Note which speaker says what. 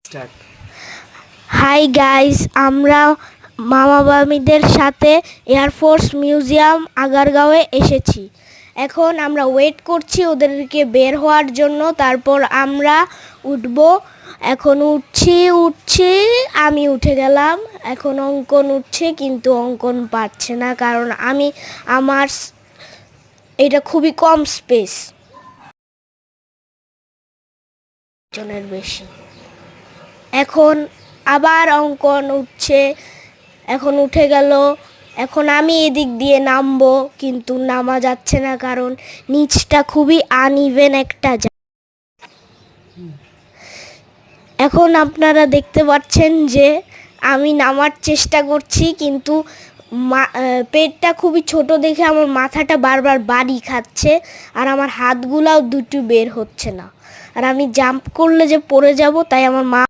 Speaker 1: Start.
Speaker 2: Hi guys, আমরা মামা মামিদের সাথে এয়ারফোর্স মিউজিয়াম আগারগাঁওয়ে এসেছি। এখন আমরা ওয়েট করছি ওদেরকে বের হওয়ার জন্য, তারপর আমরা উঠব। এখন উঠছি, আমি উঠে গেলাম। এখন অঙ্কন উঠছে, কিন্তু অঙ্কন পারছে না, কারণ আমার এটা খুবই কম স্পেস, জনের বেশি। এখন আবার অঙ্কন উঠছে, এখন উঠে গেল। এখন আমি এদিক দিয়ে নামবো, কিন্তু নামা যাচ্ছে না, কারণ নিচটা খুবই আনইভেন একটা এখন আপনারা দেখতে পাচ্ছেন যে আমি নামার চেষ্টা করছি, কিন্তু পেটটা খুবই ছোট দেখে আমার মাথাটা বারবার বাড়ি খাচ্ছে, আর আমার হাতগুলাও দুটো বের হচ্ছে না। আর আমি জাম্প করলে যে পড়ে যাব, তাই আমার মা